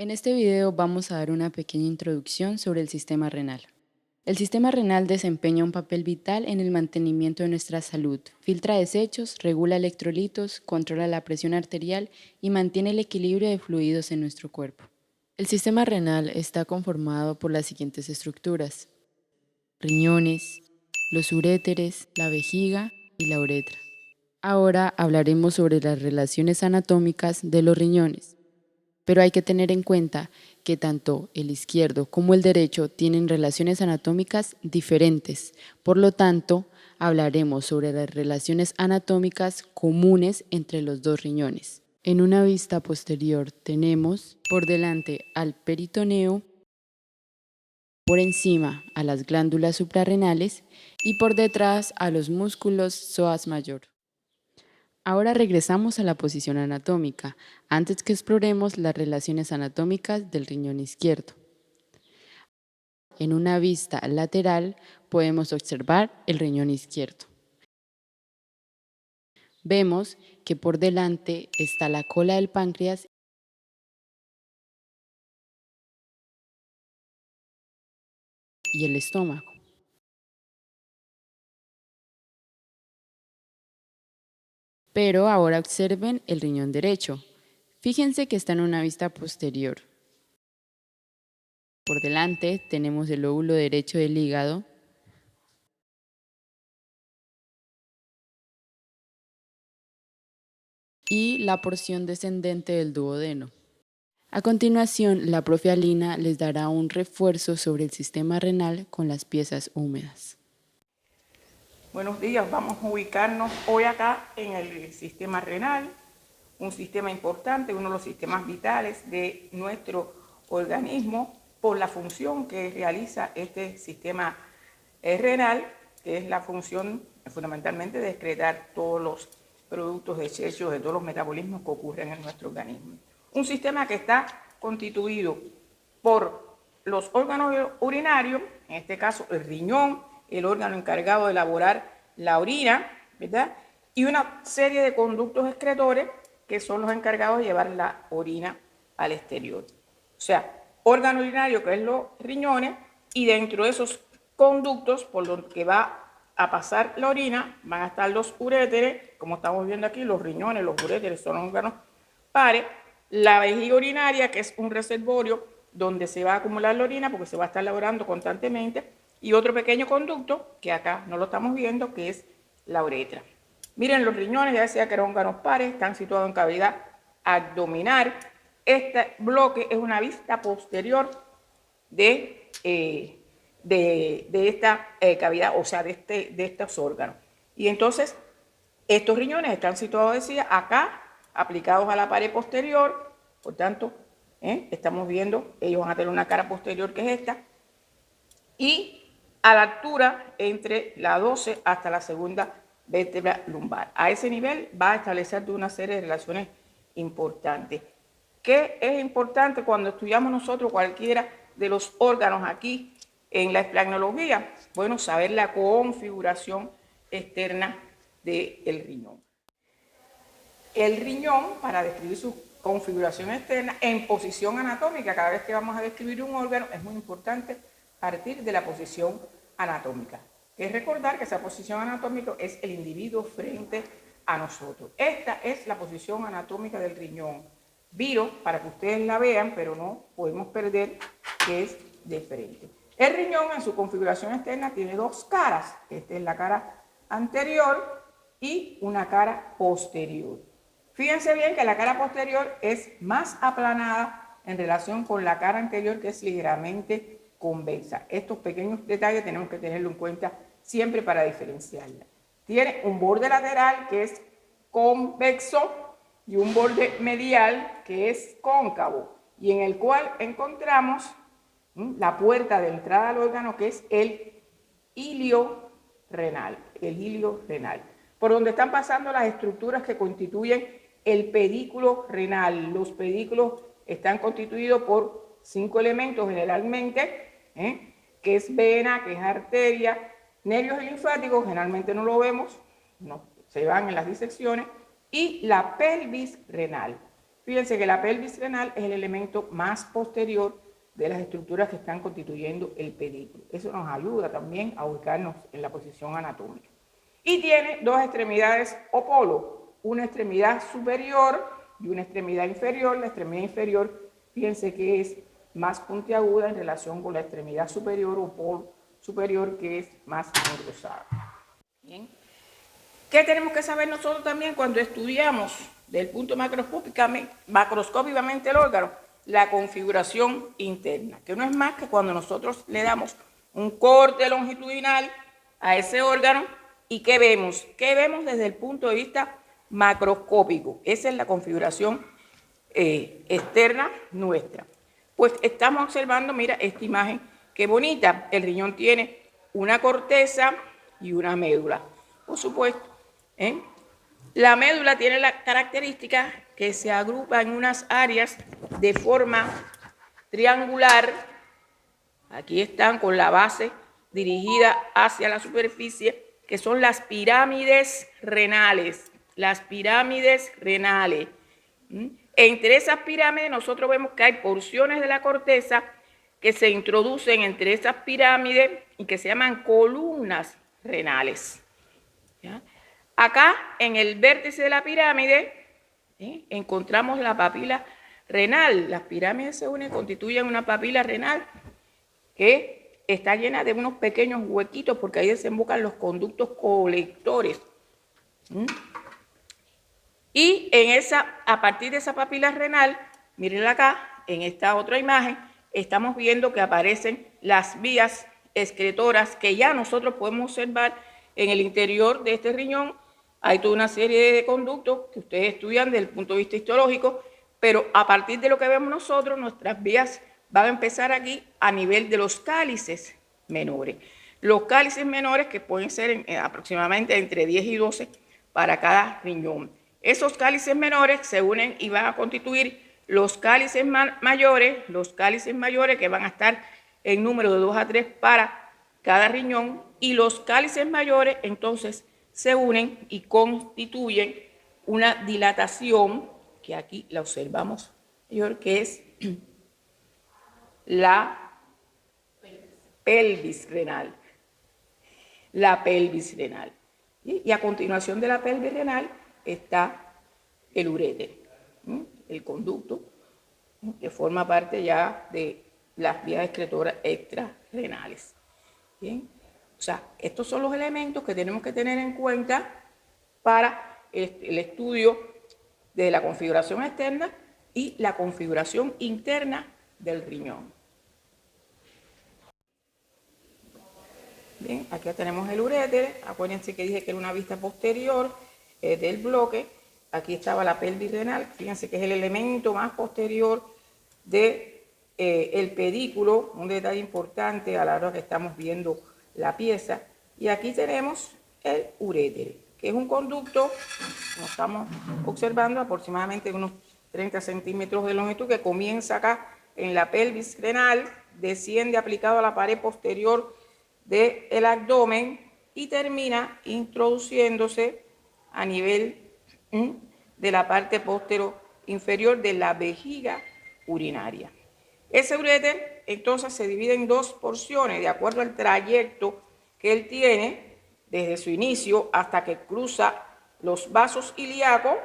En este video vamos a dar una pequeña introducción sobre el sistema renal. El sistema renal desempeña un papel vital en el mantenimiento de nuestra salud. Filtra desechos, regula electrolitos, controla la presión arterial y mantiene el equilibrio de fluidos en nuestro cuerpo. El sistema renal está conformado por las siguientes estructuras: riñones, los uréteres, la vejiga y la uretra. Ahora hablaremos sobre las relaciones anatómicas de los riñones. Pero hay que tener en cuenta que tanto el izquierdo como el derecho tienen relaciones anatómicas diferentes. Por lo tanto, hablaremos sobre las relaciones anatómicas comunes entre los dos riñones. En una vista posterior tenemos por delante al peritoneo, por encima a las glándulas suprarrenales y por detrás a los músculos psoas mayor. Ahora regresamos a la posición anatómica, antes que exploremos las relaciones anatómicas del riñón izquierdo. En una vista lateral podemos observar el riñón izquierdo. Vemos que por delante está la cola del páncreas y el estómago. Pero ahora observen el riñón derecho. Fíjense que está en una vista posterior. Por delante tenemos el lóbulo derecho del hígado y la porción descendente del duodeno. A continuación, la profe Alina les dará un refuerzo sobre el sistema renal con las piezas húmedas. Buenos días, vamos a ubicarnos hoy acá en el sistema renal, un sistema importante, uno de los sistemas vitales de nuestro organismo por la función que realiza este sistema renal, que es la función fundamentalmente de excretar todos los productos desechos de todos los metabolismos que ocurren en nuestro organismo. Un sistema que está constituido por los órganos urinarios, en este caso el riñón, el órgano encargado de elaborar la orina, ¿verdad? Y una serie de conductos excretores que son los encargados de llevar la orina al exterior. O sea, órgano urinario, que es los riñones, y dentro de esos conductos por los que va a pasar la orina van a estar los uréteres, como estamos viendo aquí, los riñones, los uréteres son los órganos pares, la vejiga urinaria, que es un reservorio donde se va a acumular la orina porque se va a estar elaborando constantemente, y otro pequeño conducto, que acá no lo estamos viendo, que es la uretra. Miren, los riñones, ya decía que eran órganos pares, están situados en cavidad abdominal. Este bloque es una vista posterior de esta cavidad, o sea, de estos órganos. Y entonces, estos riñones están situados, decía, acá, aplicados a la pared posterior. Por tanto, estamos viendo, ellos van a tener una cara posterior que es esta, y a la altura entre la 12 hasta la segunda vértebra lumbar. A ese nivel va a establecer una serie de relaciones importantes. ¿Qué es importante cuando estudiamos nosotros cualquiera de los órganos aquí en la esplagnología? Bueno, saber la configuración externa del riñón. El riñón, para describir su configuración externa en posición anatómica, cada vez que vamos a describir un órgano, es muy importante partir de la posición anatómica. Es recordar que esa posición anatómica es el individuo frente a nosotros. Esta es la posición anatómica del riñón. Viro para que ustedes la vean, pero no podemos perder que es de frente. El riñón en su configuración externa tiene dos caras. Esta es la cara anterior y una cara posterior. Fíjense bien que la cara posterior es más aplanada en relación con la cara anterior, que es ligeramente convexa. Estos pequeños detalles tenemos que tenerlo en cuenta siempre para diferenciarla. Tiene un borde lateral que es convexo y un borde medial que es cóncavo, y en el cual encontramos la puerta de entrada al órgano, que es el hilio renal, por donde están pasando las estructuras que constituyen el pedículo renal. Los pedículos están constituidos por 5 elementos generalmente, que es vena, que es arteria, nervios linfáticos, generalmente no lo vemos, no, se van en las disecciones, y la pelvis renal. Fíjense que la pelvis renal es el elemento más posterior de las estructuras que están constituyendo el pedículo. Eso nos ayuda también a ubicarnos en la posición anatómica. Y tiene dos extremidades o polos, una extremidad superior y una extremidad inferior. La extremidad inferior, fíjense que es más puntiaguda en relación con la extremidad superior o polo superior, que es más engrosada. Bien. ¿Qué tenemos que saber nosotros también cuando estudiamos del punto macroscópicamente el órgano? La configuración interna, que no es más que cuando nosotros le damos un corte longitudinal a ese órgano. ¿Y qué vemos? ¿Qué vemos desde el punto de vista macroscópico? Esa es la configuración externa nuestra. Pues estamos observando, mira esta imagen, qué bonita. El riñón tiene una corteza y una médula, por supuesto. La médula tiene la característica que se agrupa en unas áreas de forma triangular. Aquí están con la base dirigida hacia la superficie, que son las pirámides renales. Las pirámides renales. Entre esas pirámides nosotros vemos que hay porciones de la corteza que se introducen entre esas pirámides y que se llaman columnas renales. ¿Ya? Acá, en el vértice de la pirámide, encontramos la papila renal. Las pirámides se unen y constituyen una papila renal que está llena de unos pequeños huequitos porque ahí desembocan los conductos colectores. Y a partir de esa papila renal, mírenla acá, en esta otra imagen, estamos viendo que aparecen las vías excretoras que ya nosotros podemos observar en el interior de este riñón. Hay toda una serie de conductos que ustedes estudian desde el punto de vista histológico, pero a partir de lo que vemos nosotros, nuestras vías van a empezar aquí a nivel de los cálices menores. Los cálices menores, que pueden ser aproximadamente entre 10 y 12 para cada riñón. Esos cálices menores se unen y van a constituir los cálices mayores que van a estar en número de 2 a 3 para cada riñón, y los cálices mayores entonces se unen y constituyen una dilatación, que aquí la observamos mayor, que es la pelvis renal. La pelvis renal. Y a continuación de la pelvis renal está el uréter, el conducto, que forma parte ya de las vías excretoras extrarrenales. Bien. O sea, estos son los elementos que tenemos que tener en cuenta para el estudio de la configuración externa y la configuración interna del riñón. Bien, aquí tenemos el uréter. Acuérdense que dije que era una vista posterior del bloque. Aquí estaba la pelvis renal. Fíjense que es el elemento más posterior del pedículo. Un detalle importante a la hora que estamos viendo la pieza. Y aquí tenemos el uréter, que es un conducto, como estamos observando, aproximadamente unos 30 centímetros de longitud, que comienza acá en la pelvis renal, desciende aplicado a la pared posterior del abdomen y termina introduciéndose a nivel de la parte posterior inferior de la vejiga urinaria. Ese uréter entonces se divide en dos porciones de acuerdo al trayecto que él tiene desde su inicio hasta que cruza los vasos ilíacos,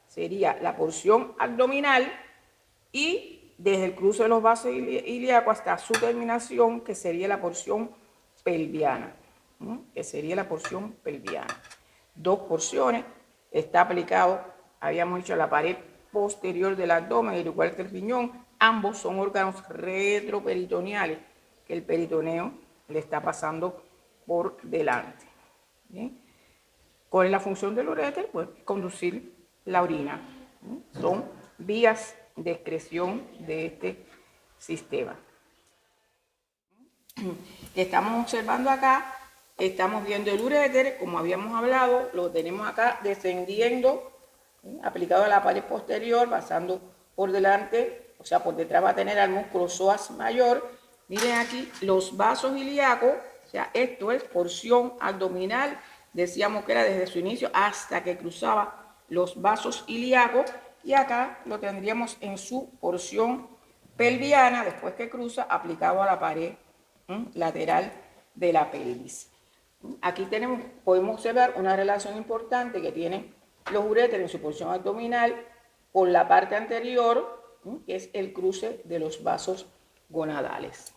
sería la porción abdominal, y desde el cruce de los vasos ilíacos hasta su terminación, que sería la porción pelviana, Dos porciones, está aplicado, habíamos dicho, a la pared posterior del abdomen, al igual que el riñón. Ambos son órganos retroperitoneales, que el peritoneo le está pasando por delante. ¿Bien? ¿Cuál es la función del uréter? Pues conducir la orina. Son vías de excreción de este sistema. Estamos observando acá, estamos viendo el uréter, como habíamos hablado, lo tenemos acá descendiendo, aplicado a la pared posterior, pasando por delante, o sea, por detrás va a tener al músculo psoas mayor. Miren aquí los vasos ilíacos, o sea, esto es porción abdominal, decíamos que era desde su inicio hasta que cruzaba los vasos ilíacos, y acá lo tendríamos en su porción pelviana, después que cruza, aplicado a la pared lateral de la pelvis. Aquí podemos observar una relación importante que tienen los uréteres en su porción abdominal con la parte anterior, que es el cruce de los vasos gonadales.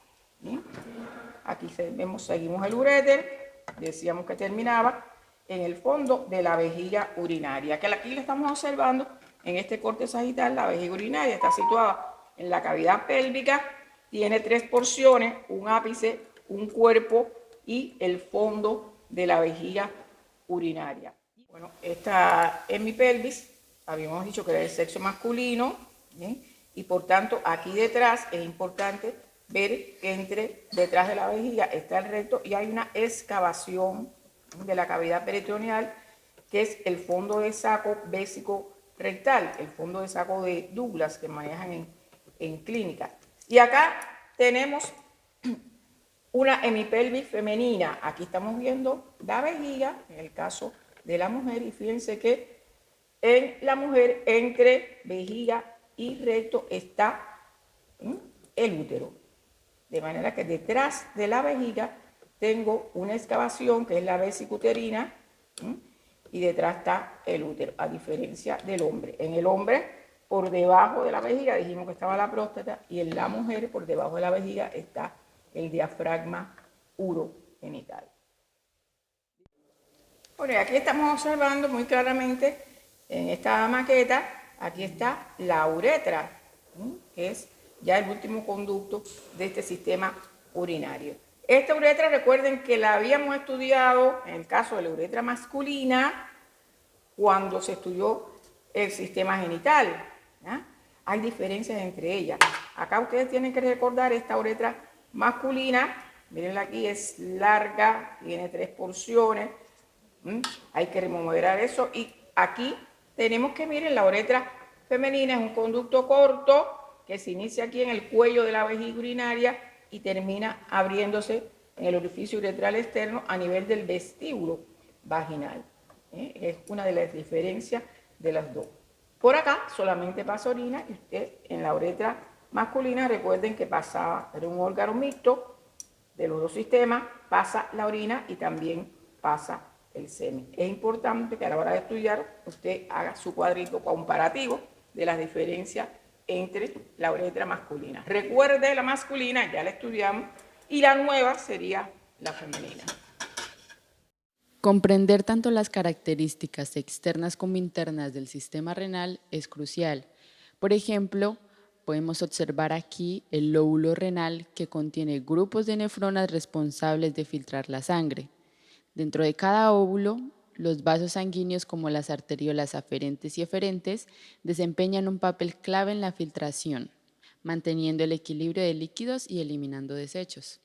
Aquí seguimos el uréter, decíamos que terminaba en el fondo de la vejiga urinaria, que aquí lo estamos observando en este corte sagital. La vejiga urinaria está situada en la cavidad pélvica, tiene 3 porciones, un ápice, un cuerpo y el fondo de la vejiga urinaria. Bueno, esta es mi pelvis, habíamos dicho que era del sexo masculino, ¿bien? Y por tanto aquí detrás es importante ver que detrás de la vejiga está el recto y hay una excavación de la cavidad peritoneal, que es el fondo de saco vésico rectal, el fondo de saco de Douglas que manejan en clínica. Y acá tenemos una hemipelvis femenina. Aquí estamos viendo la vejiga, en el caso de la mujer, y fíjense que en la mujer entre vejiga y recto está el útero. De manera que detrás de la vejiga tengo una excavación que es la vésica uterina y detrás está el útero, a diferencia del hombre. En el hombre, por debajo de la vejiga dijimos que estaba la próstata y en la mujer, por debajo de la vejiga, está el diafragma urogenital. Bueno, y aquí estamos observando muy claramente en esta maqueta, aquí está la uretra, que es ya el último conducto de este sistema urinario. Esta uretra, recuerden que la habíamos estudiado en el caso de la uretra masculina cuando se estudió el sistema genital. ¿Ya? Hay diferencias entre ellas. Acá ustedes tienen que recordar esta uretra masculina, mirenla aquí, es larga, tiene 3 porciones, hay que remodelar eso. Y aquí tenemos que, miren, la uretra femenina es un conducto corto que se inicia aquí en el cuello de la vejiga urinaria y termina abriéndose en el orificio uretral externo a nivel del vestíbulo vaginal. Es una de las diferencias de las dos. Por acá solamente pasa orina y usted en la uretra masculina, recuerden que era un órgano mixto de los dos sistemas, pasa la orina y también pasa el semen. Es importante que a la hora de estudiar usted haga su cuadrito comparativo de las diferencias entre la uretra masculina. Recuerde, la masculina ya la estudiamos y la nueva sería la femenina. Comprender tanto las características externas como internas del sistema renal es crucial. Por ejemplo, podemos observar aquí el lóbulo renal que contiene grupos de nefronas responsables de filtrar la sangre. Dentro de cada óvulo, los vasos sanguíneos como las arteriolas aferentes y eferentes desempeñan un papel clave en la filtración, manteniendo el equilibrio de líquidos y eliminando desechos.